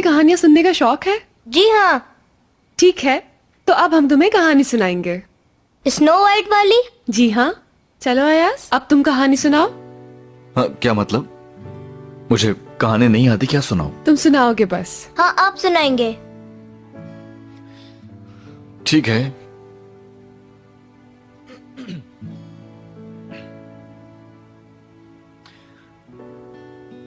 तुम्हें कहानियां सुनने का शौक है? जी हाँ। ठीक है, तो अब हम तुम्हें कहानी सुनाएंगे। स्नो वाइट वाली? जी हाँ। चलो अयाज, अब तुम कहानी सुनाओ। हाँ, क्या मतलब? मुझे कहानी नहीं आती, क्या सुनाऊं? तुम सुनाओगे बस। हाँ, आप सुनाएंगे। ठीक है।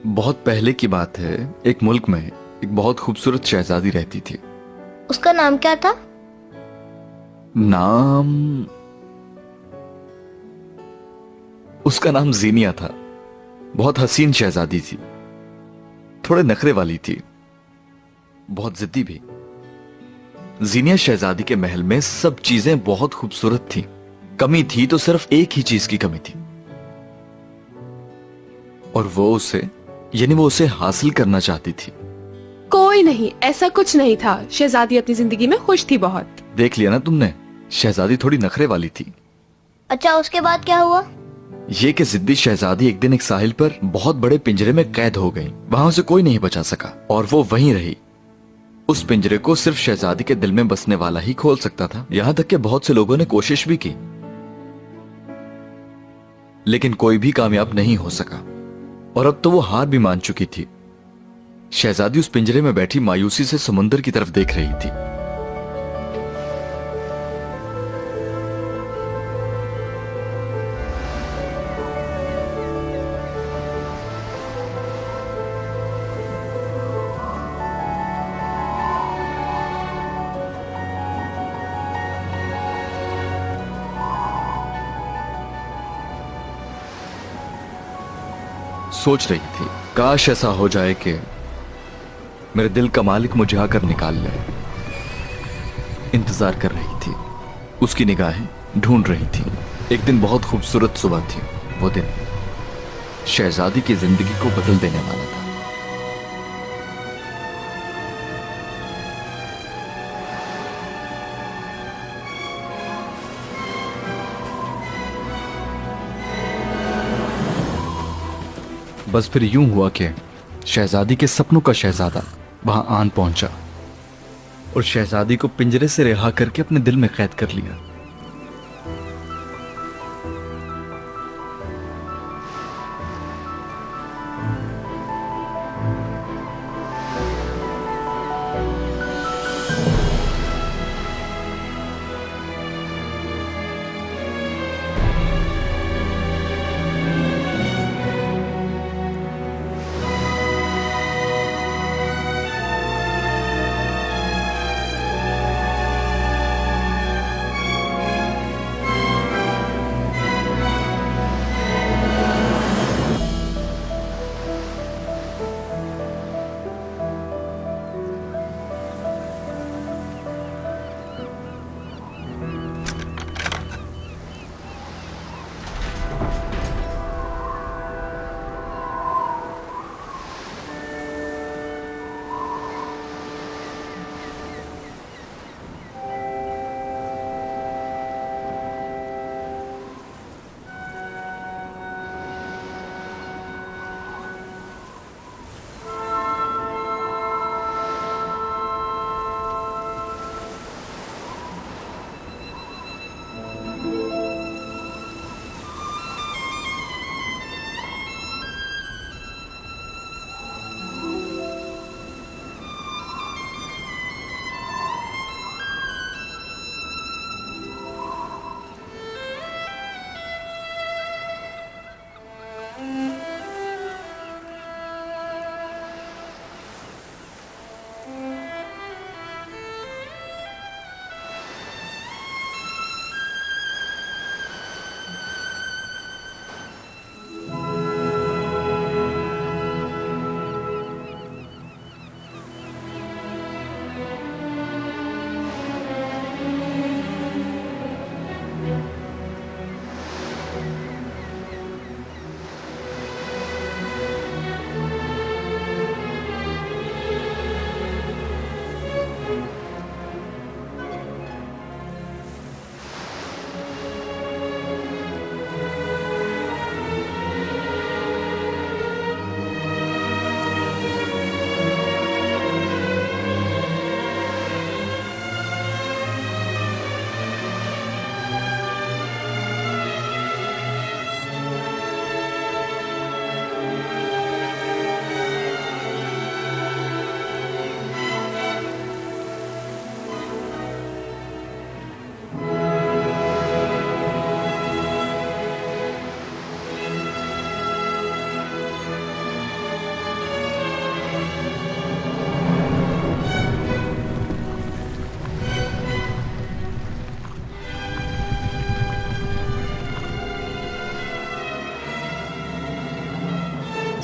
बहुत पहले की बात है, एक मुल्क में एक बहुत खूबसूरत शहजादी रहती थी। उसका नाम क्या था? उसका नाम जीनिया था। बहुत हसीन शहजादी थी, थोड़े नखरे वाली थी, बहुत जिद्दी भी। जीनिया शहजादी के महल में सब चीजें बहुत खूबसूरत थी। कमी थी तो सिर्फ एक ही चीज की कमी थी, और वो उसे हासिल करना चाहती थी। कोई नहीं, ऐसा कुछ नहीं था। शहजादी अपनी जिंदगी में खुश थी बहुत। देख लिया ना तुमने, शहजादी थोड़ी नखरे वाली थी। अच्छा, उसके बाद क्या हुआ? ये कि जिद्दी शहजादी एक दिन एक साहिल पर बहुत बड़े पिंजरे में कैद हो गई। वहां उसे कोई नहीं बचा सका और वो वहीं रही। उस पिंजरे को सिर्फ शहजादी के दिल में बसने वाला ही खोल सकता था। यहां तक कि बहुत से लोगों ने कोशिश भी की, लेकिन कोई भी कामयाब नहीं हो सका। और अब तो वो हार भी मान चुकी थी। शहजादी उस पिंजरे में बैठी मायूसी से समुंदर की तरफ देख रही थी। सोच रही थी, काश ऐसा हो जाए कि मेरे दिल का मालिक मुझे आकर निकाल ले। इंतजार कर रही थी, उसकी निगाहें ढूंढ रही थी। एक दिन बहुत खूबसूरत सुबह थी। वो दिन शहजादी की जिंदगी को बदल देने वाला था। बस फिर यूं हुआ कि शहजादी के सपनों का शहजादा वहां आन पहुंचा और शहजादी को पिंजरे से रिहा करके अपने दिल में कैद कर लिया।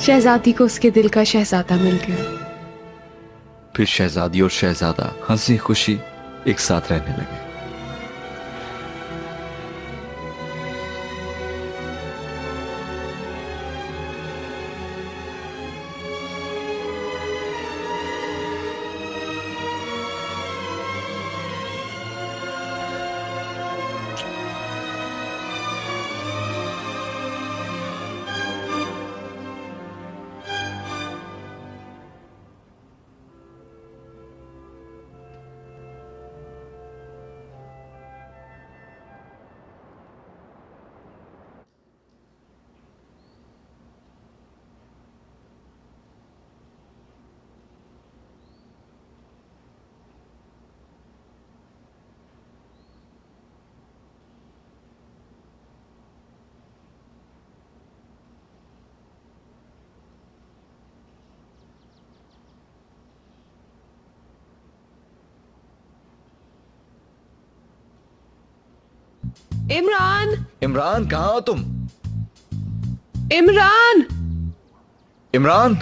शहजादी को उसके दिल का शहजादा मिल गया। फिर शहजादी और शहजादा हंसी खुशी एक साथ रहने लगे। इमरान, इमरान कहाँ हो तुम? इमरान, इमरान,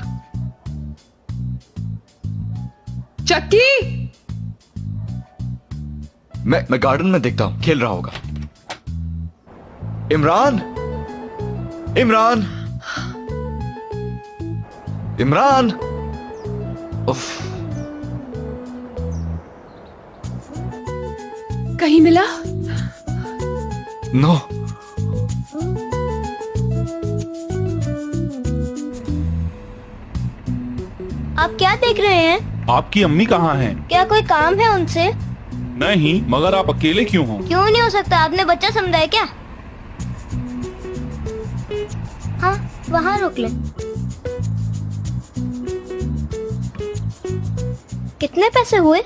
चक्की। मैं गार्डन में देखता हूं, खेल रहा होगा। इमरान, इमरान, इमरान। उफ, कहीं मिला? नो। आप क्या देख रहे हैं? आपकी अम्मी कहाँ हैं? क्या कोई काम है उनसे? नहीं, मगर आप अकेले क्यों हो? क्यों नहीं हो सकता? आपने बच्चा समझा है क्या? हाँ, वहाँ रोक ले। कितने पैसे हुए?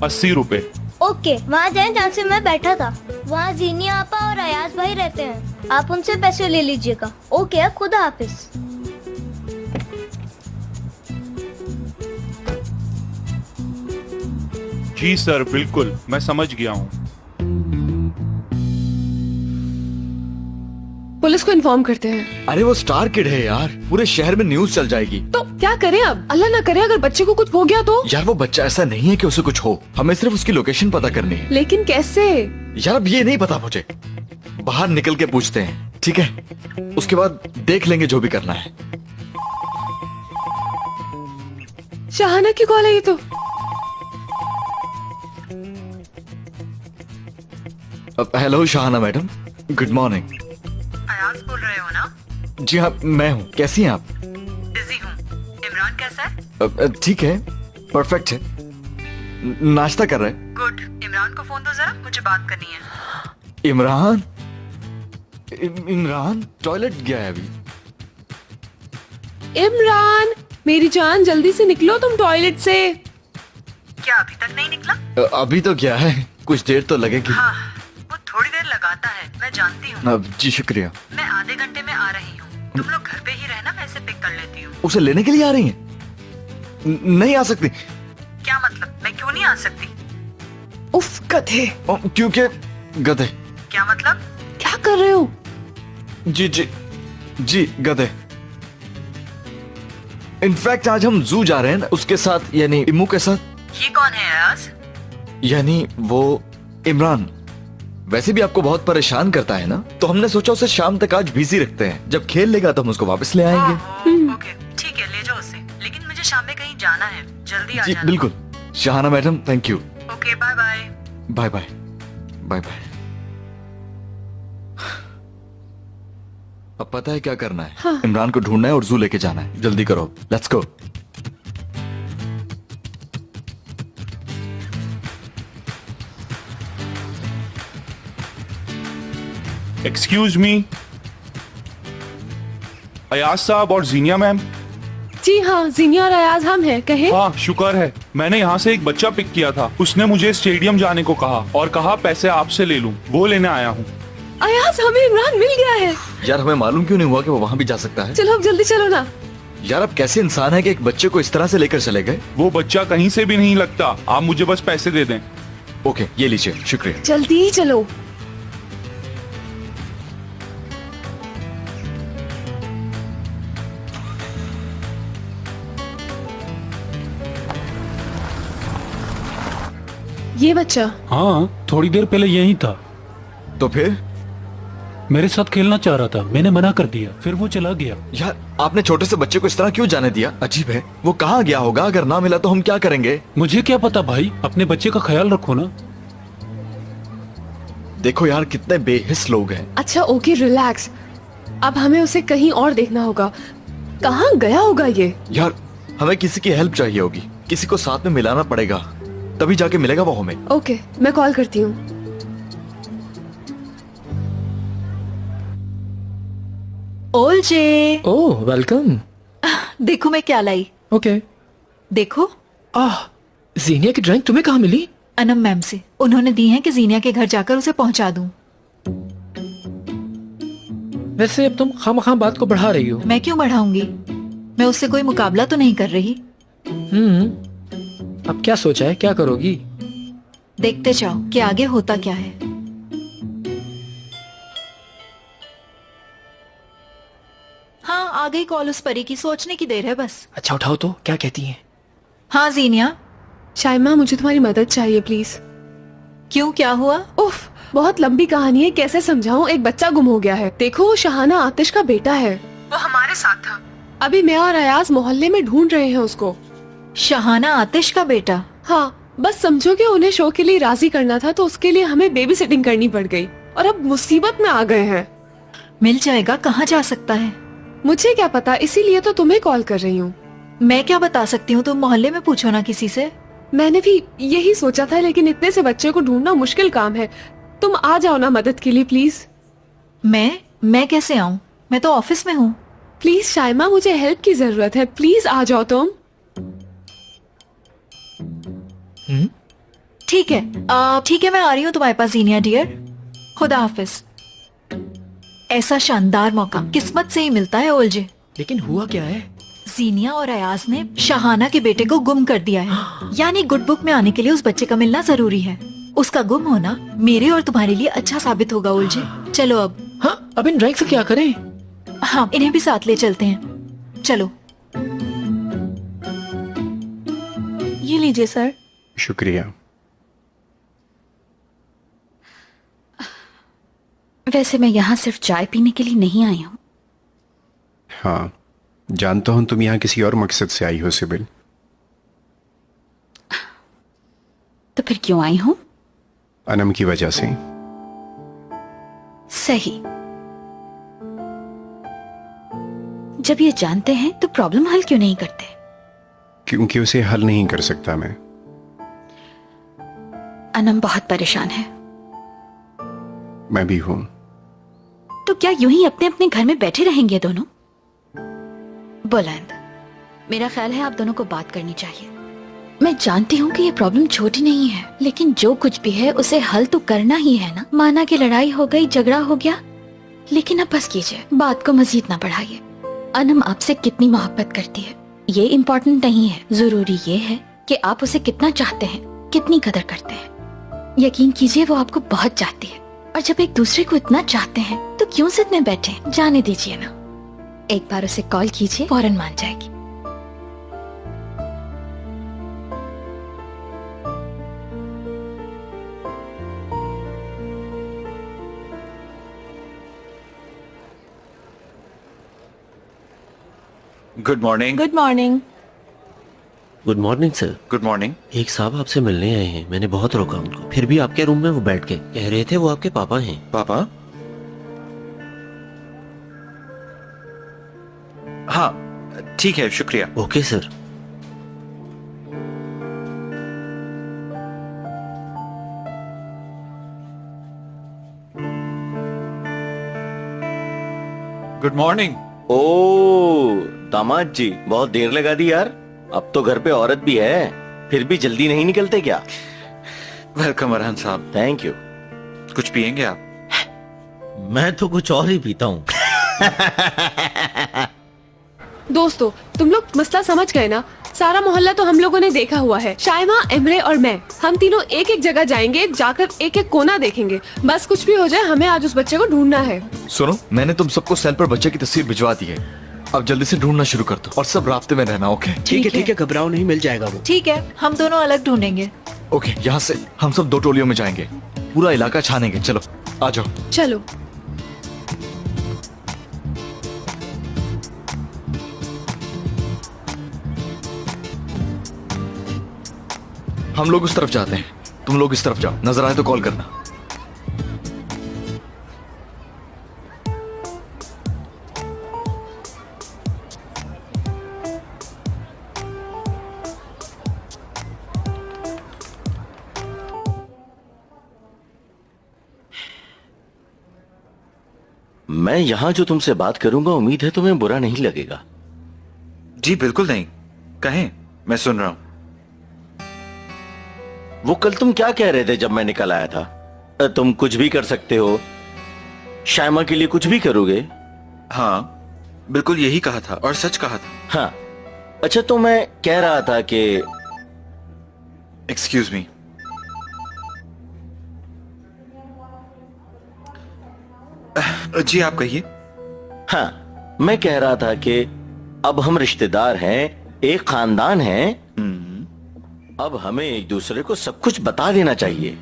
80 रुपए। ओके, वहाँ जाएं जहाँ से मैं बैठा था। वहाँ जीनिया आपा और अयाज भाई रहते हैं। आप उनसे पैसे ले लीजिएगा। ओके, खुदा हाफिज। जी सर, बिल्कुल, मैं समझ गया हूँ। पुलिस को इन्फॉर्म करते हैं। अरे वो स्टार किड है यार, पूरे शहर में न्यूज चल जाएगी। तो क्या करें अब? अल्लाह ना करे अगर बच्चे को कुछ हो गया तो? यार वो बच्चा ऐसा नहीं है कि उसे कुछ हो, हमें सिर्फ उसकी लोकेशन पता करनी है। लेकिन कैसे? यार अब ये नहीं पता मुझे, बाहर निकल के पूछते हैं, ठीक है? उसके बाद देख लेंगे जो भी करना है। शाहाना की कॉल है ये तो। Hello Shahana madam, good morning. Ayaz बोल रहे हो ना? जी हाँ, मैं हूँ। कैसी हैं आप? बिजी हूँ। इमरान कैसा है? ठीक है, परफेक्ट है। नाश्ता कर रहे हैं। गुड। इमरान को फोन दो जरा, मुझे बात करनी है। इमरान, इमरान टॉयलेट गया है अभी। इमरान, मेरी जान जल्दी से निकलो तुम टॉयलेट से। क्या अभी तक नहीं निकला? अभी तो क्या है, कुछ देर तो लगेगी। हाँ, वो थोड़ी देर लगाता है, मैं जानती हूँ। जी शुक्रिया। मैं आधे घंटे में आ रही हूँ। तुम लोग घर पे ही रहना, मैं इसे पिक कर लेती हूँ। उसे लेने के लिए आ रही हैं? नहीं आ सकती। क्या मतलब? मैं क्यों नहीं आ सकती? उफ गधे। क्योंकि गधे। क्या मतलब? क्या कर रहे हो? जी जी जी, गधे। इनफैक्ट आज हम जू जा रहे हैं ना, उसके साथ, यानी इमू के साथ। ये कौन है अयाज? यानी वो इमरान। वैसे भी आपको बहुत परेशान करता है ना, तो हमने सोचा उसे शाम तक आज बिजी रखते हैं। जब खेल लेगा तो हम उसको वापस ले आएंगे। ओके, ठीक है, ले जाओ उसे। लेकिन मुझे शाम में कहीं जाना है, जल्दी आ जी जाना। बिल्कुल। Shahana madam, thank you. Okay, bye bye. Bye bye, bye bye. अब पता है क्या करना है? हाँ। इमरान को ढूंढना है और जू लेके जाना है। जल्दी करो, let's go. Excuse me, Ayaz साहब और जीनिया मैम। जी हाँ, जीनिया और अयाज हम हैं। कहे। हाँ, शुक्र है। मैंने यहाँ से एक बच्चा पिक किया था। उसने मुझे स्टेडियम जाने को कहा और कहा पैसे आपसे ले लूं। वो लेने आया हूँ। अयाज, हमें इमरान मिल गया है। यार हमें मालूम क्यों नहीं हुआ कि वो वहां भी जा सकता है? चलो अब जल्दी चलो ना। यार आप कैसे इंसान है कि एक बच्चे को इस तरह से लेकर चले गए? वो बच्चा कहीं से भी नहीं लगता। आप मुझे बस पैसे दे दें। ओके, ये लीजिए, शुक्रिया। जल्दी चलो। ये बच्चा? हाँ, थोड़ी देर पहले यही था। तो फिर? मेरे साथ खेलना चाह रहा था, मैंने मना कर दिया, फिर वो चला गया। यार आपने छोटे से बच्चे को इस तरह क्यों जाने दिया? अजीब है। वो कहाँ गया होगा? अगर ना मिला तो हम क्या करेंगे? मुझे क्या पता भाई, अपने बच्चे का ख्याल रखो ना। देखो यार कितने बेहिस लोग हैं। अच्छा ओके रिलैक्स, अब हमें उसे कहीं और देखना होगा। कहाँ गया होगा ये? यार हमें किसी की हेल्प चाहिए होगी, किसी को साथ में मिलाना पड़ेगा, तभी जाके मिलेगा वो हमें। ओके मैं कॉल करती हूँ। ओलजे, ओह वेलकम। देखो मैं क्या लाई। ओके। देखो, जीनिया की ड्राइंग तुम्हें कहाँ मिली? अनम मैम से। उन्होंने दी है कि जीनिया के घर जाकर उसे पहुंचा दूं। वैसे अब तुम खामखा बात को बढ़ा रही हो। मैं क्यों बढ़ाऊंगी? मैं उससे कोई मुकाबला तो नहीं कर रही। अब क्या सोचा है, क्या करोगी? देखते जाओ कि आगे होता क्या है। हाँ, आ गई कॉल उस परी की, सोचने की देर है बस। अच्छा उठाओ तो, क्या कहती हैं? हाँ जीनिया। शाइमा मुझे तुम्हारी मदद चाहिए प्लीज। क्यों, क्या हुआ? उफ, बहुत लंबी कहानी है, कैसे समझाऊं। एक बच्चा गुम हो गया है। देखो वो शहाना आतिश का बेटा है। वो हमारे साथ था। अभी मैं और अयाज मोहल्ले में ढूंढ रहे हैं उसको। शहाना आतिश का बेटा? हाँ, बस समझो कि उन्हें शो के लिए राजी करना था तो उसके लिए हमें बेबी सिटिंग करनी पड़ गई और अब मुसीबत में आ गए हैं। मिल जाएगा, कहाँ जा सकता है? मुझे क्या पता, इसीलिए तो तुम्हें कॉल कर रही हूँ। मैं क्या बता सकती हूँ, तुम मोहल्ले में पूछो ना किसी से। मैंने भी यही सोचा था, लेकिन इतने से बच्चे को ढूंढना मुश्किल काम है। तुम आ जाओ ना मदद के लिए प्लीज। मैं कैसे आऊँ? मैं तो ऑफिस में हूँ। प्लीज शाइमा, मुझे हेल्प की जरूरत है, प्लीज आ जाओ तुम। ठीक है, ठीक है, मैं आ रही हूँ तुम्हारे पास जीनिया डियर। खुदा हाफिज। ऐसा शानदार मौका किस्मत से ही मिलता है ओलजे। लेकिन हुआ क्या है? जीनिया और अयाज ने शहाना के बेटे को गुम कर दिया है। यानी गुड बुक में आने के लिए उस बच्चे का मिलना जरूरी है। उसका गुम होना मेरे और तुम्हारे लिए अच्छा साबित होगा ओलजे। चलो अब। हाँ, अब इन ड्राइंग से क्या करें? हाँ, इन्हें भी साथ ले चलते हैं। चलो। ये लीजिए सर। शुक्रिया। वैसे मैं यहाँ सिर्फ चाय पीने के लिए नहीं आई हूँ। हाँ, जानता हूं तुम यहाँ किसी और मकसद से आई हो सिबिल। तो फिर क्यों आई हूँ? अनम की वजह से। सही। जब ये जानते हैं तो प्रॉब्लम हल क्यों नहीं करते? क्योंकि उसे हल नहीं कर सकता मैं। अनम बहुत परेशान है। मैं भी हूं। तो क्या यूं ही अपने अपने घर में बैठे रहेंगे दोनों? बुलंद, मेरा ख्याल है आप दोनों को बात करनी चाहिए। मैं जानती हूँ कि ये प्रॉब्लम छोटी नहीं है, लेकिन जो कुछ भी है उसे हल तो करना ही है ना। माना कि लड़ाई हो गई, झगड़ा हो गया, लेकिन अब बस कीजिए, बात को मजीद ना बढ़ाइए। अनम आपसे कितनी मोहब्बत करती है ये इम्पोर्टेंट नहीं है, जरूरी ये है कि आप उसे कितना चाहते हैं, कितनी कदर करते हैं। यकीन कीजिए वो आपको बहुत चाहती है, और जब एक दूसरे को इतना चाहते हैं तो क्यों जिद में बैठे? जाने दीजिए ना। एक बार उसे कॉल कीजिए, फौरन मान जाएगी। Good morning. Good morning. Good morning sir. Good morning. एक साहब आपसे मिलने आए हैं, मैंने बहुत रोका उनको, फिर भी आपके रूम में वो बैठ गए। कह रहे थे वो आपके पापा हैं। पापा? हाँ ठीक है, शुक्रिया। Okay sir. Good morning. ओ दामाद जी, बहुत देर लगा दी यार। अब तो घर पे औरत भी है, फिर भी जल्दी नहीं निकलते क्या? वेलकम अरहान साहब। Thank you. कुछ पियेंगे आप? मैं तो कुछ और ही पीता हूँ। दोस्तों तुम लोग मसला समझ गए ना? सारा मोहल्ला तो हम लोगों ने देखा हुआ है। शाइमा, एमरे और मैं, हम तीनों एक एक जगह जाएंगे, जाकर एक एक कोना देखेंगे। बस कुछ भी हो जाए, हमें आज उस बच्चे को ढूंढना है। सुनो, मैंने तुम सबको सेल पर बच्चे की तस्वीर भिजवा दी है। अब जल्दी से ढूंढना शुरू कर दो और सब रास्ते में रहना। ओके? ठीक है, घबराओ नहीं, मिल जाएगा वो। ठीक है, हम दोनों अलग ढूंढेंगे। ओके, यहाँ से हम सब 2 टोलियों में जाएंगे, पूरा इलाका छानेंगे। चलो आ जाओ। चलो। हम लोग उस तरफ जाते हैं, तुम लोग इस तरफ जाओ। नजर आए तो कॉल करना। मैं यहां जो तुमसे बात करूंगा, उम्मीद है तुम्हें बुरा नहीं लगेगा। जी बिल्कुल नहीं, कहें, मैं सुन रहा हूं। वो कल तुम क्या कह रहे थे जब मैं निकल आया था? तुम कुछ भी कर सकते हो, शायमा के लिए कुछ भी करोगे। हाँ बिल्कुल यही कहा था, और सच कहा था। हाँ अच्छा, तो मैं कह रहा था कि एक्सक्यूज मी, जी आप कहिए। हाँ मैं कह रहा था कि अब हम रिश्तेदार हैं, एक खानदान हैं, अब हमें एक दूसरे को सब कुछ बता देना चाहिए।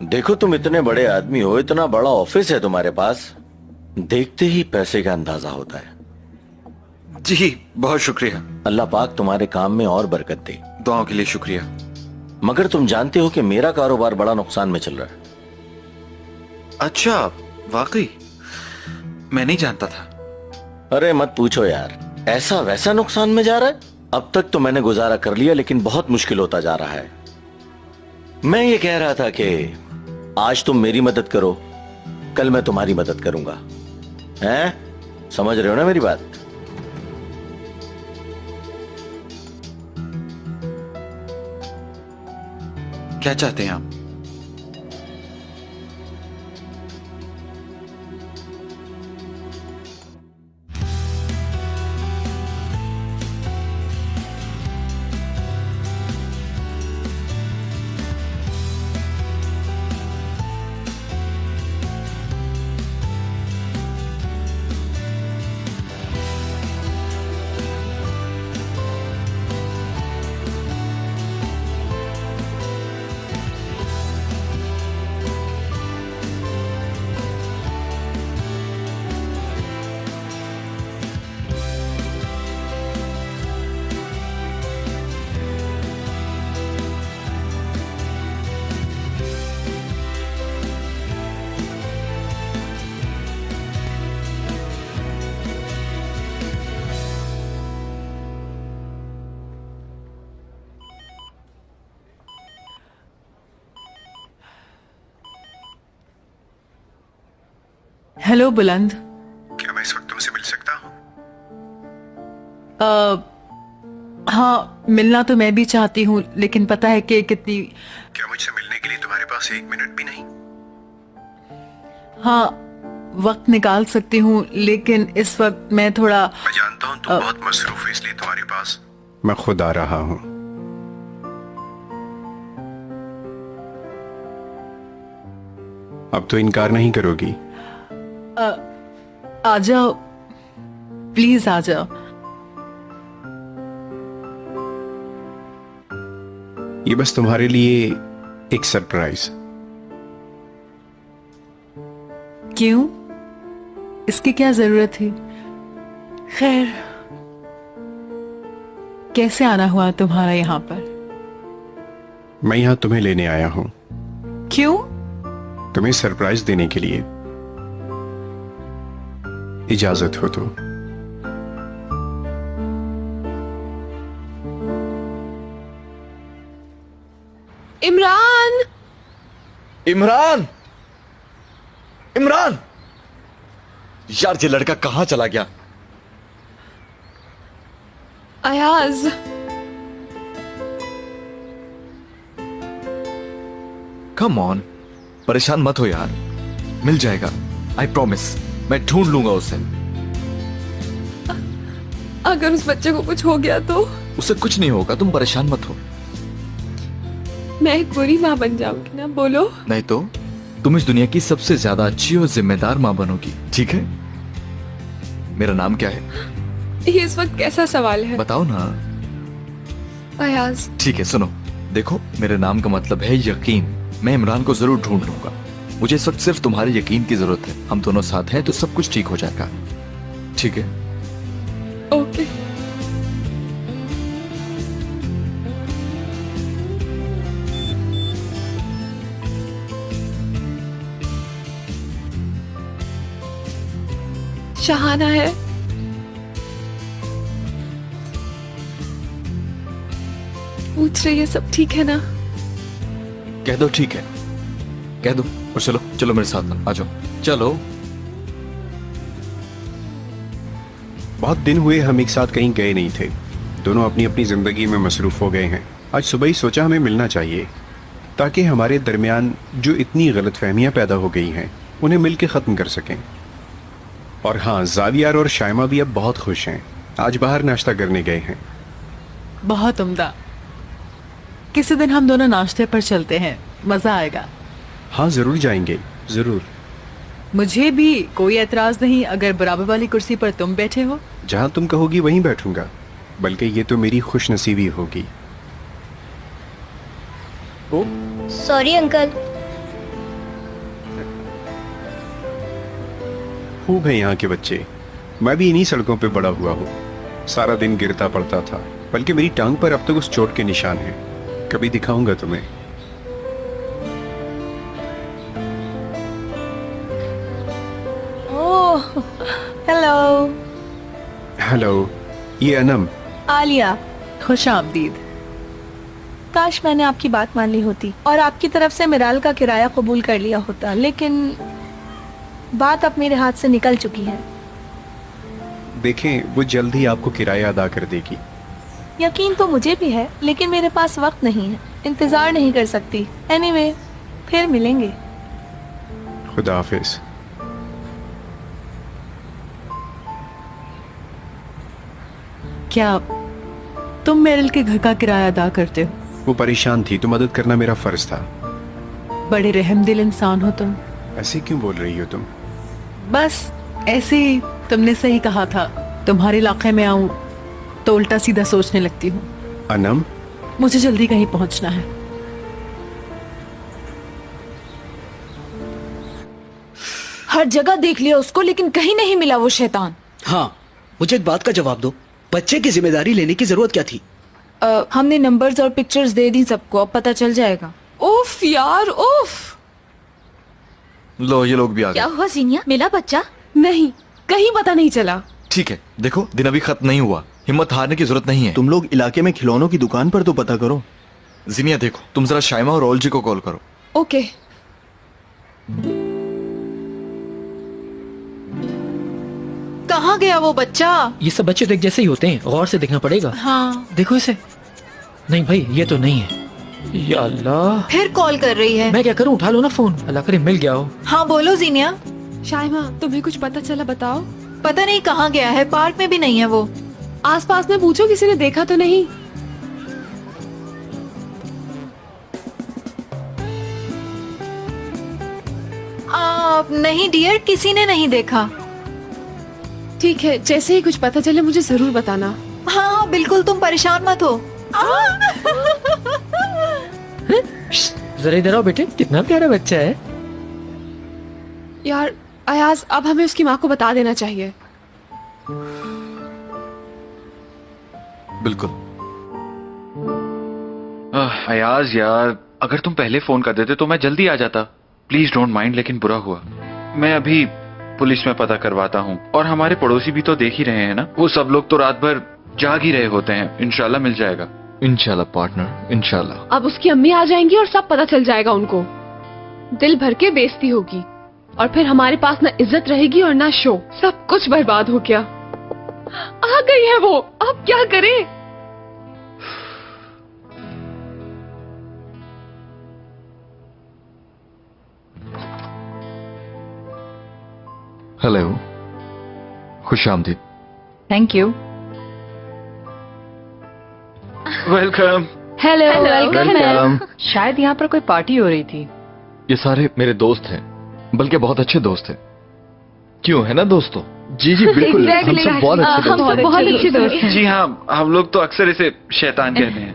देखो तुम इतने बड़े आदमी हो, इतना बड़ा ऑफिस है तुम्हारे पास, देखते ही पैसे का अंदाजा होता है। जी बहुत शुक्रिया। अल्लाह पाक तुम्हारे काम में और बरकत दे। दुआओं के लिए शुक्रिया। मगर तुम जानते हो कि मेरा कारोबार बड़ा नुकसान में चल रहा है। अच्छा, वाकई मैं नहीं जानता था। अरे मत पूछो यार, ऐसा वैसा नुकसान में जा रहा है। अब तक तो मैंने गुजारा कर लिया, लेकिन बहुत मुश्किल होता जा रहा है। मैं ये कह रहा था कि आज तुम मेरी मदद करो, कल मैं तुम्हारी मदद करूंगा। हैं? समझ रहे हो ना मेरी बात? क्या चाहते हैं आप? हेलो बुलंद, क्या मैं इस वक्त तुमसे मिल सकता हूँ? हाँ मिलना तो मैं भी चाहती हूँ, लेकिन पता है कि कितनी। क्या मुझसे मिलने के लिए तुम्हारे पास 1 मिनट भी नहीं? हाँ वक्त निकाल सकती हूँ, लेकिन इस वक्त मैं थोड़ा। मैं जानता हूँ तुम बहुत मसरूफ है, इसलिए तुम्हारे पास। मैं खुद आ रहा हूँ। अब तो इनकार नहीं करोगी? आ जाओ प्लीज, आ जाओ। ये बस तुम्हारे लिए एक सरप्राइज। क्यों? इसकी क्या जरूरत थी? खैर, कैसे आना हुआ तुम्हारा यहाँ पर? मैं यहाँ तुम्हें लेने आया हूँ। क्यों? तुम्हें सरप्राइज देने के लिए। इजाजत हो तो। इमरान, इमरान, इमरान! यार ये लड़का कहां चला गया? अयाज, कम ऑन, परेशान मत हो यार, मिल जाएगा, आई प्रॉमिस। मैं ढूंढ लूंगा उसे। अगर उस बच्चे को कुछ हो गया तो? उसे कुछ नहीं होगा, तुम परेशान मत हो। मैं एक बुरी माँ बन जाऊंगी ना? बोलो। नहीं तो तुम इस दुनिया की सबसे ज्यादा अच्छी और जिम्मेदार माँ बनोगी, ठीक है? मेरा नाम क्या है? ये इस वक्त कैसा सवाल है? बताओ ना। अयाज। ठीक है, सुनो, देखो, मेरे नाम का मतलब है यकीन। मैं इमरान को जरूर ढूंढ लूंगा। मुझे इस वक्त सिर्फ तुम्हारे यकीन की जरूरत है। हम दोनों साथ हैं तो सब कुछ ठीक हो जाएगा। ठीक है? ओके। शहाना है। पूछ रही है सब ठीक है ना? कह दो ठीक है, कह दो। और चलो चलो मेरे साथ आ जाओ, चलो। बहुत दिन हुए हम एक साथ कहीं गए नहीं थे। दोनों अपनी अपनी जिंदगी में मसरूफ हो गए हैं। आज सुबह ही सोचा हमें मिलना चाहिए ताकि हमारे दरमियान जो इतनी गलतफहमियां पैदा हो गई हैं उन्हें मिल के ख़त्म कर सकें। और हाँ, जावियार और शाइमा भी अब बहुत खुश हैं। आज बाहर नाश्ता करने गए हैं। बहुत उम्दा। किसी दिन हम दोनों नाश्ते पर चलते हैं, मजा आएगा। हाँ जरूर जाएंगे, जरूर। मुझे भी कोई एतराज नहीं अगर बराबर वाली कुर्सी पर तुम बैठे हो। जहाँ तुम कहोगी वहीं बैठूंगा, बल्कि ये तो मेरी खुशनसीबी होगी। Sorry uncle. खूब है यहाँ के बच्चे। मैं भी इन्हीं सड़कों पे बड़ा हुआ हूँ। सारा दिन गिरता पड़ता था, बल्कि मेरी टांग पर अब तक उस चोट के निशान हैं। कभी दिखाऊंगा तुम्हें। ओह, हेलो। हेलो, ये अनम। आलिया, खुश आमदीद। काश मैंने आपकी बात मान ली होती और आपकी तरफ से मिराल का किराया कबूल कर लिया होता, लेकिन बात अब मेरे हाथ से निकल चुकी है। देखें, वो जल्द ही आपको किराया अदा कर देगी। यकीन तो मुझे भी है, लेकिन मेरे पास वक्त नहीं है, इंतजार नहीं कर सकती। एनीवे, फिर मिलेंगे। खुदा हाफिज। क्या तुम मेरल के घर का किराया अदा करते हो? वो परेशान थी तो मदद करना मेरा फर्ज था। बड़े रहमदिल इंसान हो तुम। ऐसे क्यों बोल रही हो तुम? बस ऐसे ही, तुमने सही कहा था। तुम्हारे इलाके में आऊं तो उल्टा सीधा सोचने लगती हूँ। अनम, मुझे जल्दी कहीं पहुंचना है। हर जगह देख लिया उसको, लेकिन कहीं नहीं मिला वो शैतान। हाँ, मुझे एक बात का जवाब दो, बच्चे की जिम्मेदारी लेने की जरूरत क्या थी? हमने नंबर्स और पिक्चर्स दे दी सबको, अब पता चल जाएगा। उफ यार, उफ। लो, ये लोग भी आ क्या गए। हुआ जीनिया, मिला बच्चा? नहीं, कहीं पता नहीं चला। ठीक है, देखो दिन अभी खत्म नहीं हुआ। हिम्मत हारने की जरूरत नहीं है। तुम लोग इलाके में खिलौनों की दुकान पर तो पता करो। जिनिया देखो, तुम जरा शाइमा और ओल जी को कॉल करो। ओके। कहाँ गया वो बच्चा? ये सब बच्चे तो एक जैसे ही होते हैं, गौर से देखना पड़ेगा। हाँ। देखो इसे। नहीं भाई, ये तो नहीं है। या अल्लाह, फिर कॉल कर रही है। मैं क्या करूं? उठा लो ना फोन, अल्लाह करे मिल गया हो। हाँ बोलो जीनिया। शाइमा, तुम्हें कुछ पता चला? बताओ। पता नहीं कहाँ गया है, पार्क में भी नहीं है वो। आसपास में पूछो, किसी ने देखा तो नहीं? नहीं डियर, किसी ने नहीं देखा। ठीक है, जैसे ही कुछ पता चले मुझे जरूर बताना। हाँ बिल्कुल, तुम परेशान मत हो। जरा इधर आओ बेटे, कितना प्यारा बच्चा है। यार अयाज, अब हमें उसकी माँ को बता देना चाहिए। बिल्कुल। अयाज यार, अगर तुम पहले फोन कर देते तो मैं जल्दी आ जाता। प्लीज डोंट माइंड, लेकिन बुरा हुआ। मैं अभी पुलिस में पता करवाता हूँ, और हमारे पड़ोसी भी तो देख ही रहे हैं ना। वो सब लोग तो रात भर जाग ही रहे होते हैं। इंशाल्लाह मिल जाएगा। इंशाल्लाह पार्टनर, इंशाल्लाह। अब उसकी अम्मी आ जाएंगी और सब पता चल जाएगा उनको। दिल भर के बेइज्जती होगी और फिर हमारे पास ना इज्जत रहेगी और ना शो। सब कुछ बर्बाद हो गया। आ गई है वो, अब क्या करें? हेलो, खुश आमदीद। Thank you. Welcome. Hello, welcome. शायद यहाँ पर कोई पार्टी हो रही थी। ये सारे मेरे दोस्त हैं, बल्कि बहुत अच्छे दोस्त हैं। क्यों, है ना दोस्तों? जी जी बिल्कुल। हम सब बहुत अच्छे दोस्त हैं। बहुत अच्छे दोस्त हैं। जी हाँ, हम लोग तो अक्सर इसे शैतान कहते हैं।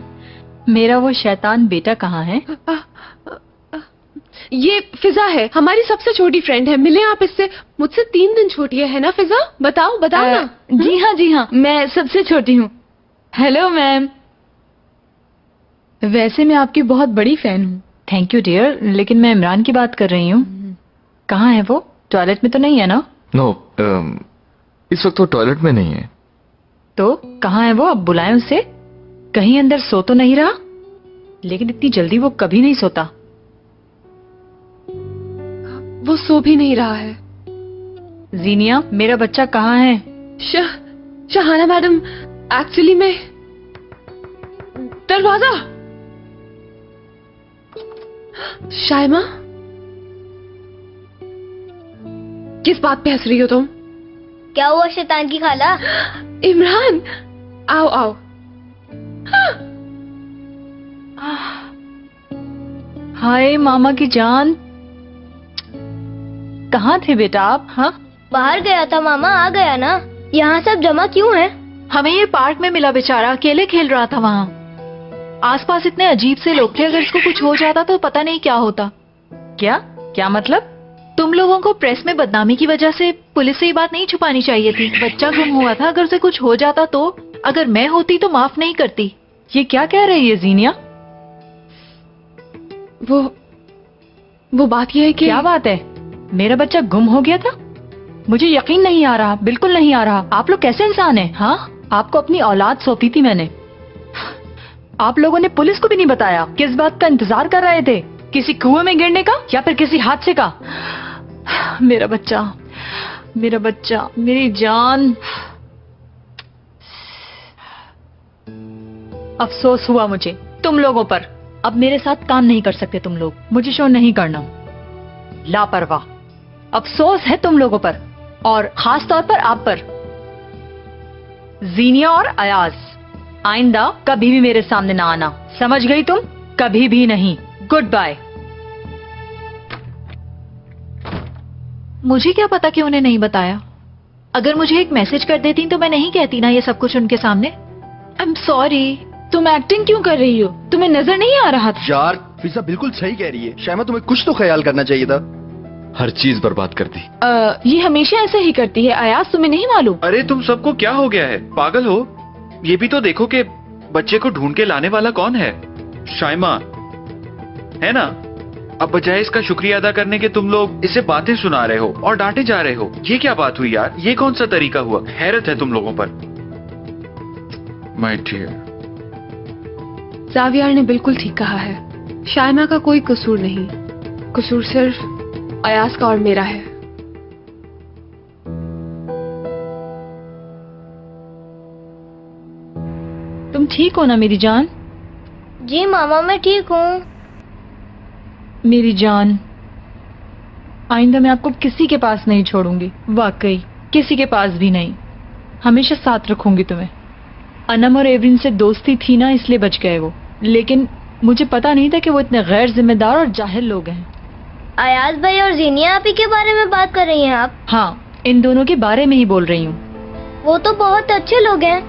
मेरा वो शैतान बेटा कहाँ है? ये फिजा है, हमारी सबसे छोटी फ्रेंड है। मिले आप इससे, मुझसे 3 दिन छोटी है ना फिजा? बताओ बताओ ना। जी हाँ, मैं सबसे छोटी हूँ। हेलो मैम, वैसे मैं आपकी बहुत बड़ी फैन हूँ। थैंक यू डियर, लेकिन मैं इमरान की बात कर रही हूँ। कहाँ है वो? टॉयलेट में तो नहीं है ना? नो, इस वक्त वो टॉयलेट में नहीं है। तो कहाँ है वो? अब बुलाएं उसे। कहीं अंदर सो तो नहीं रहा? लेकिन इतनी जल्दी वो कभी नहीं सोता। वो सो भी नहीं रहा है। जीनिया, मेरा बच्चा कहाँ है? शहाना मैडम, एक्चुअली मैं दरवाजा। शाइमा, किस बात पे हंस रही हो तुम? क्या हुआ शैतान की खाला? इमरान, आओ आओ। हाय मामा की जान, कहाँ थे बेटा आप? हाँ, बाहर गया था मामा, आ गया ना। यहाँ सब जमा क्यों है? हमें ये पार्क में मिला, बेचारा अकेले खेल रहा था वहाँ। आसपास इतने अजीब से लोग थे, अगर इसको कुछ हो जाता तो पता नहीं क्या होता। क्या क्या मतलब? तुम लोगों को प्रेस में बदनामी की वजह से पुलिस से ये बात नहीं छुपानी चाहिए थी। बच्चा गुम हुआ था, अगर उसे कुछ हो जाता तो? अगर मैं होती तो माफ नहीं करती। ये क्या कह रही है जीनिया? वो बात ये है कि... क्या बात है? मेरा बच्चा गुम हो गया था? मुझे यकीन नहीं आ रहा, बिल्कुल नहीं आ रहा। आप लोग कैसे इंसान हैं? हाँ, आपको अपनी औलाद सौंपी थी मैंने। आप लोगों ने पुलिस को भी नहीं बताया। किस बात का इंतजार कर रहे थे? किसी कुएं में गिरने का या फिर किसी हादसे का? मेरा बच्चा, मेरा बच्चा, मेरी जान। अफसोस हुआ मुझे तुम लोगों पर। अब मेरे साथ काम नहीं कर सकते तुम लोग। मुझे शो नहीं करना। लापरवाह। अफसोस है तुम लोगों पर, और खास तौर पर आप पर, जीनिया और अयाज। आइंदा कभी भी मेरे सामने ना आना, समझ गई तुम? कभी भी नहीं। Goodbye. मुझे क्या पता कि उन्हें नहीं बताया। अगर मुझे एक मैसेज कर देती तो मैं नहीं कहती ना ये सब कुछ उनके सामने। I am sorry. तुम एक्टिंग क्यों कर रही हो? तुम्हें नजर नहीं आ रहा था? यार फिजा बिल्कुल सही कह रही है। शायमा, तुम्हें कुछ तो ख्याल करना चाहिए था। हर चीज बर्बाद कर दी। ये हमेशा ऐसे ही करती है अयाज, तुम्हें नहीं मालूम? अरे तुम सबको क्या हो गया है? पागल हो? ये भी तो देखो कि बच्चे को ढूंढ के लाने वाला कौन है? शाइमा है ना? अब बजाय इसका शुक्रिया अदा करने के तुम लोग इसे बातें सुना रहे हो और डांटे जा रहे हो। ये क्या बात हुई यार? ये कौन सा तरीका हुआ? हैरत है तुम लोगों पर। माय डियर, जावियार ने बिल्कुल ठीक कहा है। शाइमा का कोई कसूर नहीं, कसूर सिर्फ अयाज का और मेरा है। तुम ठीक हो ना मेरी जान? जी मामा, मैं ठीक हूँ। मेरी जान, आइंदा मैं आपको किसी के पास नहीं छोड़ूंगी। वाकई किसी के पास भी नहीं। हमेशा साथ रखूंगी तुम्हें। अनम और एवरिन से दोस्ती थी ना, इसलिए बच गए वो। लेकिन मुझे पता नहीं था कि वो इतने गैर जिम्मेदार और जाहिल लोग हैं। अयाज भाई और जीनिया आपी के बारे में बात कर रही हैं आप? हाँ, इन दोनों के बारे में ही बोल रही हूँ। वो तो बहुत अच्छे लोग हैं।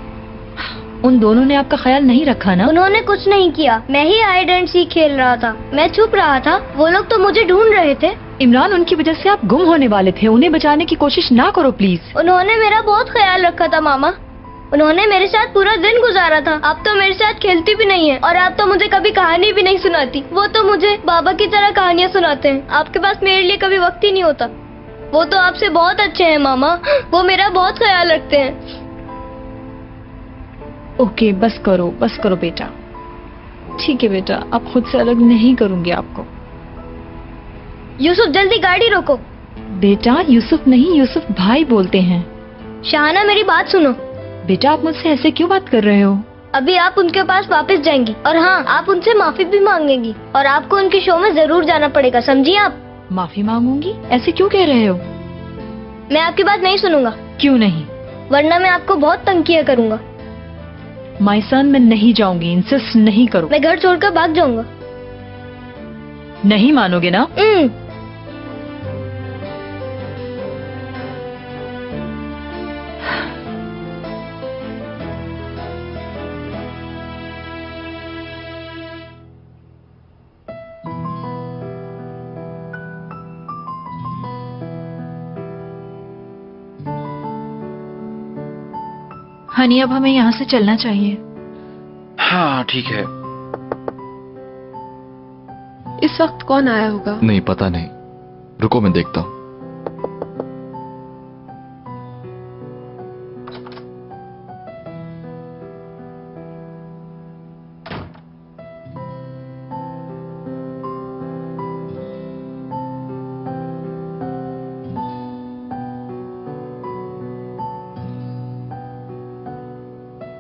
उन दोनों ने आपका ख्याल नहीं रखा ना? उन्होंने कुछ नहीं किया। मैं ही हाइड एंड सीक खेल रहा था। मैं छुप रहा था, वो लोग तो मुझे ढूंढ रहे थे। इमरान, उनकी वजह से आप गुम होने वाले थे। उन्हें बचाने की कोशिश ना करो प्लीज। उन्होंने मेरा बहुत ख्याल रखा था मामा। उन्होंने मेरे साथ पूरा दिन गुजारा था। आप तो मेरे साथ खेलती भी नहीं है, और आप तो मुझे कभी कहानी भी नहीं सुनाती। वो तो मुझे बाबा की तरह कहानियाँ सुनाते हैं। आपके पास मेरे लिए कभी वक्त ही नहीं होता। वो तो आपसे बहुत अच्छे हैं मामा। वो मेरा बहुत ख्याल रखते हैं। ओके, बस करो बेटा। ठीक है बेटा, अब खुद से अलग नहीं करूंगी आपको। यूसुफ, जल्दी गाड़ी रोको। बेटा, यूसुफ नहीं, यूसुफ भाई बोलते हैं। शाहाना, मेरी बात सुनो। बेटा, आप मुझसे ऐसे क्यों बात कर रहे हो? अभी आप उनके पास वापस जाएंगी, और हाँ, आप उनसे माफी भी मांगेंगी, और आपको उनके शो में जरूर जाना पड़ेगा, समझी आप? माफी मांगूंगी? ऐसे क्यों कह रहे हो? मैं आपकी बात नहीं सुनूंगा। क्यों नहीं? वरना मैं आपको बहुत तंग किया करूंगा। माय सन, मैं नहीं जाऊंगी। इंसिस्ट नहीं करो। मैं घर छोड़कर भाग जाऊंगा। नहीं मानोगे ना? हनी अब हमें यहाँ से चलना चाहिए। हाँ ठीक है। इस वक्त कौन आया होगा? नहीं पता नहीं, रुको मैं देखता हूं।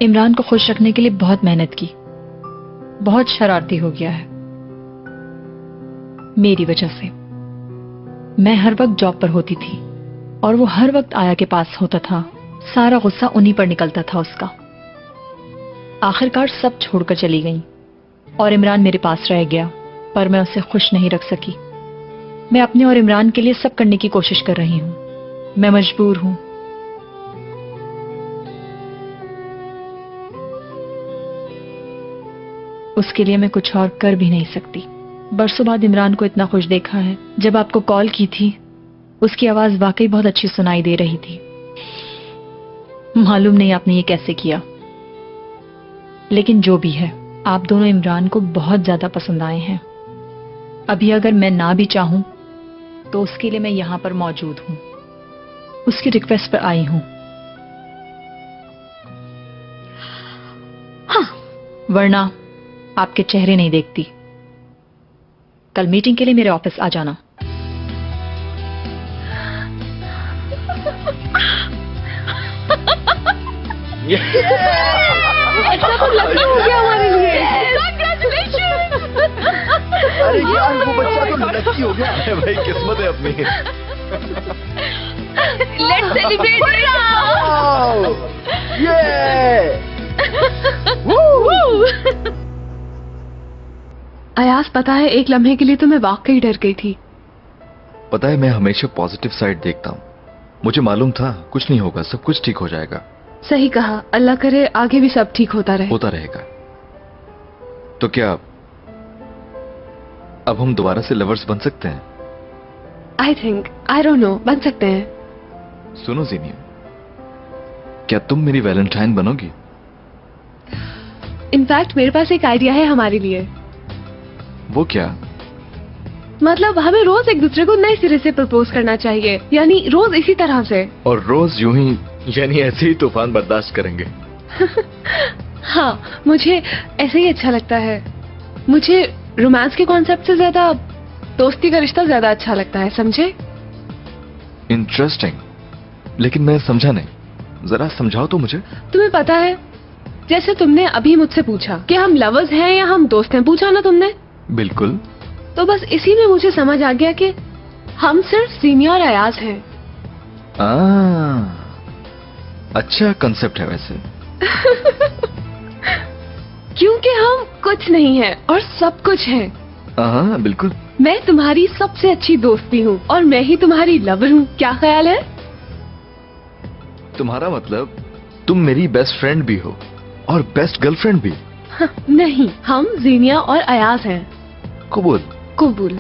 इमरान को खुश रखने के लिए बहुत मेहनत की, बहुत शरारती हो गया है मेरी वजह से। मैं हर वक्त जॉब पर होती थी और वो हर वक्त आया के पास होता था। सारा गुस्सा उन्हीं पर निकलता था उसका। आखिरकार सब छोड़कर चली गई और इमरान मेरे पास रह गया, पर मैं उसे खुश नहीं रख सकी। मैं अपने और इमरान के लिए सब करने की कोशिश कर रही हूं। मैं मजबूर हूं। उसके लिए मैं कुछ और कर भी नहीं सकती। बरसों बाद इमरान को इतना खुश देखा है। जब आपको कॉल की थी, उसकी आवाज वाकई बहुत अच्छी सुनाई दे रही थी। मालूम नहीं आपने ये कैसे किया, लेकिन जो भी है, आप दोनों इमरान को बहुत ज्यादा पसंद आए हैं। अभी अगर मैं ना भी चाहूं तो उसके लिए मैं यहां पर मौजूद हूं। उसकी रिक्वेस्ट पर आई हूं। हाँ, वरना आपके चेहरे नहीं देखती। कल मीटिंग के लिए मेरे ऑफिस आ जाना। अच्छा तो लकी हो गया हमारे लिए। अरे यार वो बच्चा तो लकी हो गया। भाई किस्मत है अपनी। Let's celebrate. अयास, पता है एक लम्हे के लिए तो मैं वाकई डर गई थी। पता है मैं हमेशा पॉजिटिव साइड देखता हूँ। मुझे मालूम था कुछ नहीं होगा, सब कुछ ठीक हो जाएगा। सही कहा, अल्लाह करे आगे भी सब ठीक होता रहेगा। तो क्या अब हम दोबारा से लवर्स बन सकते हैं? आई डोंट नो, बन सकते हैं। सुनो जीनिया, क्या तुम मेरी वैलेंटाइन बनोगी? इनफैक्ट मेरे पास एक आइडिया है हमारे लिए। वो क्या? मतलब हमें रोज एक दूसरे को नए सिरे से प्रपोज करना चाहिए, यानी रोज इसी तरह से। और रोज यूं ही, यानी ऐसे ही तूफान बर्दाश्त करेंगे। हाँ, मुझे ऐसे ही अच्छा लगता है। मुझे रोमांस के कॉन्सेप्ट से ज्यादा दोस्ती का रिश्ता ज्यादा अच्छा लगता है, समझे? इंटरेस्टिंग, लेकिन मैं समझा नहीं, जरा समझाओ तो मुझे। तुम्हें पता है, जैसे तुमने अभी मुझसे पूछा कि हम लवर्स हैं या हम दोस्त हैं, पूछा ना तुमने? बिल्कुल। तो बस इसी में मुझे समझ आ गया कि हम सिर्फ जीनिया और अयाज हैं। अच्छा कंसेप्ट है वैसे। क्योंकि हम कुछ नहीं है और सब कुछ है। हाँ बिल्कुल। मैं तुम्हारी सबसे अच्छी दोस्त भी हूँ और मैं ही तुम्हारी लवर हूँ। क्या ख्याल है? तुम्हारा मतलब तुम मेरी बेस्ट फ्रेंड भी हो और बेस्ट गर्लफ्रेंड भी? नहीं, हम जीनिया और अयाज हैं। कबूल। कबूल।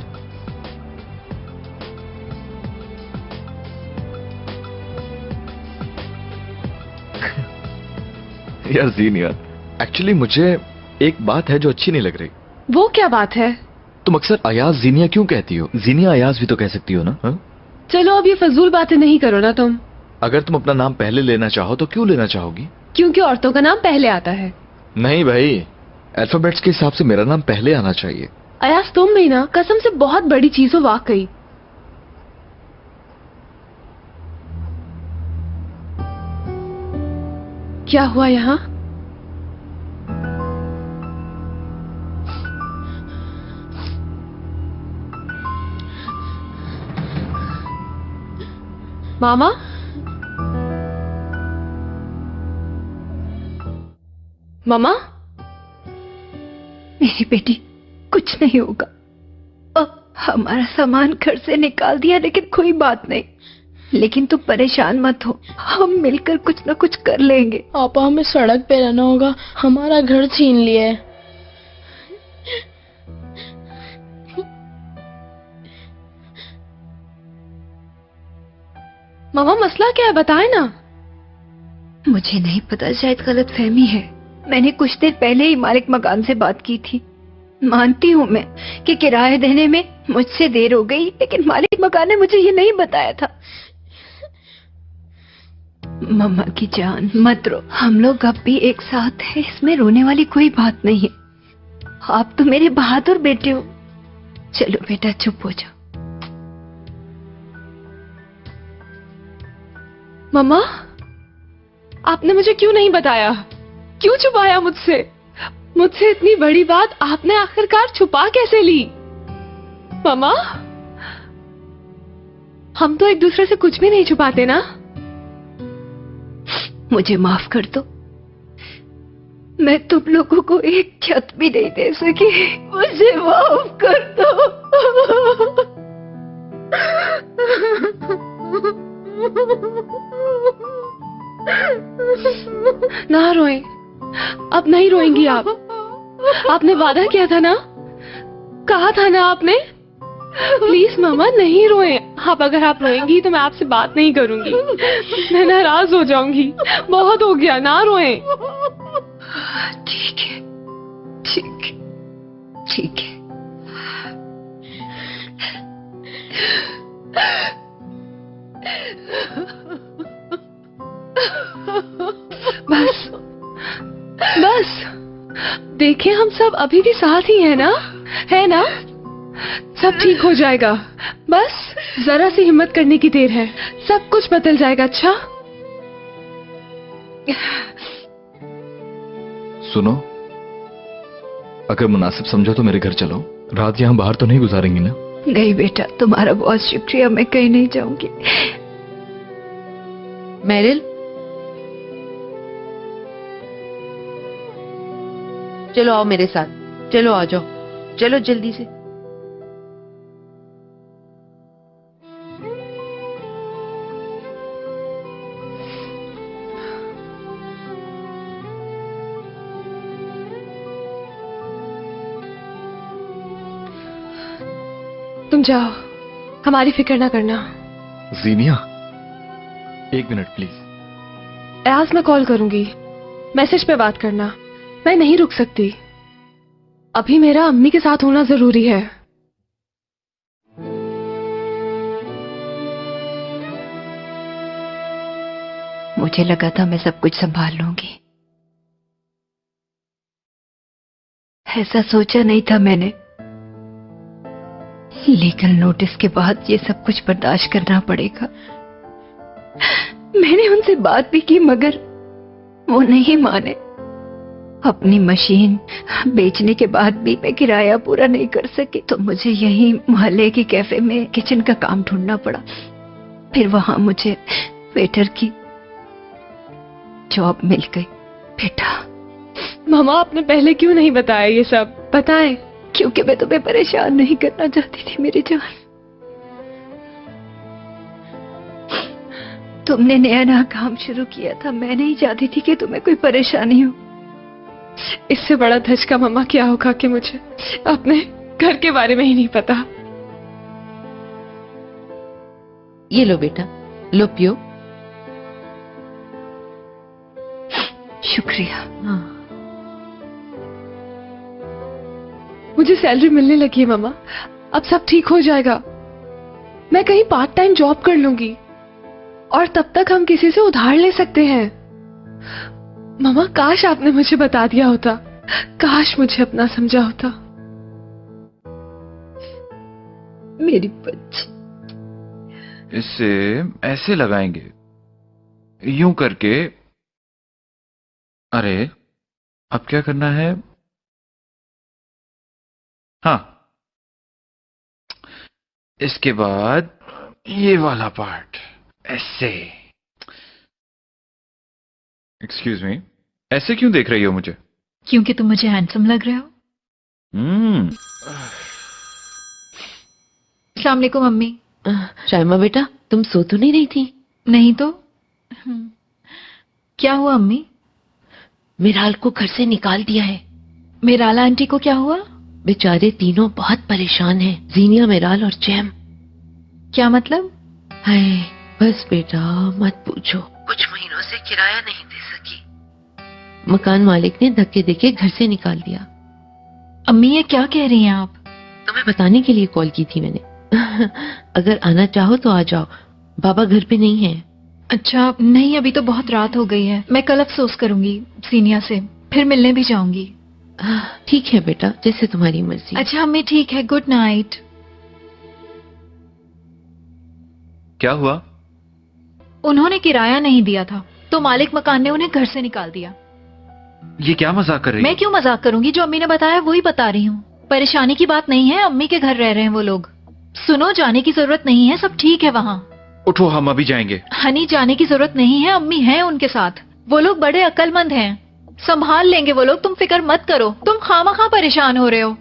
यार जीनिया, एक्चुअली मुझे एक बात है जो अच्छी नहीं लग रही। वो क्या बात है? तुम अक्सर अयाज जीनिया क्यों कहती हो? जीनिया अयाज भी तो कह सकती हो ना? हा? चलो अब ये फजूल बातें नहीं करो ना तुम। अगर तुम अपना नाम पहले लेना चाहो तो क्यों लेना चाहोगी? क्योंकि औरतों का नाम पहले आता है। नहीं भाई, अल्फाबेट्स के हिसाब से मेरा नाम पहले आना चाहिए। अयाज तुम भी ना, कसम से बहुत बड़ी चीज हो वाकई। क्या हुआ यहाँ? मामा? मामा? मेरी बेटी, कुछ नहीं होगा। हमारा सामान घर से निकाल दिया, लेकिन कोई बात नहीं। लेकिन तुम परेशान मत हो, हम मिलकर कुछ न कुछ कर लेंगे। पापा, हमें सड़क पे रहना होगा, हमारा घर छीन लिया है। मामा मसला क्या है, बताए ना। मुझे नहीं पता, शायद गलत फहमी है। मैंने कुछ देर पहले ही मालिक मकान से बात की थी। मानती हूँ मैं कि किराया देने में मुझसे देर हो गई, लेकिन मालिक मकान ने मुझे ये नहीं बताया था। मम्मा की जान, मत रो, हम लोग अब भी एक साथ हैं, इसमें रोने वाली कोई बात नहीं है। आप तो मेरे बहादुर बेटे हो। चलो बेटा चुप हो जाओ। मम्मा, आपने मुझे क्यों नहीं बताया? क्यों छुपाया मुझसे? मुझसे इतनी बड़ी बात आपने आखिरकार छुपा कैसे ली? मम्मा, हम तो एक दूसरे से कुछ भी नहीं छुपाते ना। मुझे माफ कर दो, मैं तुम लोगों को एक छत भी नहीं दे सकी। मुझे माफ कर दो। ना रोएं, अब नहीं रोएंगी आप। आपने वादा किया था ना, कहा था ना आपने। प्लीज मामा नहीं रोएं। अगर आप रोएंगी तो मैं आपसे बात नहीं करूंगी, मैं नाराज हो जाऊंगी। बहुत हो गया, ना रोएं। ठीक है, ठीक है, ठीक है। बस बस, देखें हम सब अभी भी साथ ही हैं ना, है ना? सब ठीक हो जाएगा, बस जरा सी हिम्मत करने की देर है, सब कुछ बदल जाएगा। अच्छा सुनो, अगर मुनासिब समझो तो मेरे घर चलो। रात यहाँ बाहर तो नहीं गुजारेंगी ना? नहीं बेटा, तुम्हारा बहुत शुक्रिया, मैं कहीं नहीं जाऊंगी। मेरिल, चलो आओ मेरे साथ, चलो आ जाओ, चलो जल्दी से। तुम जाओ, हमारी फिक्र ना करना। जीनिया, एक मिनट प्लीज। आज मैं कॉल करूंगी, मैसेज पे बात करना। मैं नहीं रुक सकती, अभी मेरा अम्मी के साथ होना जरूरी है। मुझे लगा था मैं सब कुछ संभाल लूंगी, ऐसा सोचा नहीं था मैंने। लीगल नोटिस के बाद ये सब कुछ बर्दाश्त करना पड़ेगा। मैंने उनसे बात भी की मगर वो नहीं माने। अपनी मशीन बेचने के बाद भी मैं किराया पूरा नहीं कर सकी, तो मुझे यहीं मोहल्ले की कैफे में किचन का काम ढूंढना पड़ा। फिर वहां मुझे वेटर की जॉब मिल गई। बेटा, मामा आपने पहले क्यों नहीं बताया ये सब? बताएं। क्योंकि मैं तुम्हें परेशान नहीं करना चाहती थी मेरी जान। तुमने नया काम शुरू किया था, मैं नहीं चाहती थी कि तुम्हें कोई परेशानी हो। इससे बड़ा धचका मामा क्या होगा कि मुझे अपने घर के बारे में ही नहीं पता। ये लो बेटा, लो पियो। शुक्रिया। हाँ। मुझे सैलरी मिलने लगी है मामा, अब सब ठीक हो जाएगा। मैं कहीं पार्ट टाइम जॉब कर लूंगी और तब तक हम किसी से उधार ले सकते हैं। मामा, काश आपने मुझे बता दिया होता, काश मुझे अपना समझा होता। मेरी बच्ची। इससे ऐसे लगाएंगे, यूं करके। अरे अब क्या करना है? हाँ, इसके बाद ये वाला पार्ट ऐसे। एक्सक्यूज मी, ऐसे क्यों देख रही हो मुझे? क्योंकि तुम मुझे हैंडसम लग रहे हो। अस्सलाम वालेकुम मम्मी। शाइमा बेटा, तुम सो तो नहीं रही थी? नहीं तो क्या हुआ अम्मी? मिराल को घर से निकाल दिया है। मिराला आंटी को क्या हुआ? बेचारे तीनों बहुत परेशान हैं, जीनिया, मिराल और जैम। क्या मतलब? हाय, बस बेटा मत पूछो, कुछ महीनों से किराया नहीं दे मकान मालिक ने धक्के देके घर से निकाल दिया। अम्मी ये क्या कह रही हैं आप? तुम्हें बताने के लिए कॉल की थी मैंने। अगर आना चाहो तो आ जाओ, बाबा घर पे नहीं है। अच्छा नहीं, अभी तो बहुत रात हो गई है। मैं कल अफसोस करूंगी सीनिया से, फिर मिलने भी जाऊंगी। ठीक है बेटा, जैसे तुम्हारी मर्जी। अच्छा अम्मी ठीक है, गुड नाइट। क्या हुआ? उन्होंने किराया नहीं दिया था तो मालिक मकान ने उन्हें घर से निकाल दिया। ये क्या मजाक कर रही मैं क्यों मजाक करूंगी? जो अम्मी ने बताया वही बता रही हूँ। परेशानी की बात नहीं है, अम्मी के घर रह रहे हैं वो लोग। सुनो, जाने की जरूरत नहीं है, सब ठीक है वहाँ। उठो, हम अभी जाएंगे। हनी जाने की जरूरत नहीं है, अम्मी हैं उनके साथ। वो लोग बड़े अक्लमंद हैं, संभाल लेंगे वो लोग, तुम फिक्र मत करो। तुम खामखा परेशान हो रहे हो।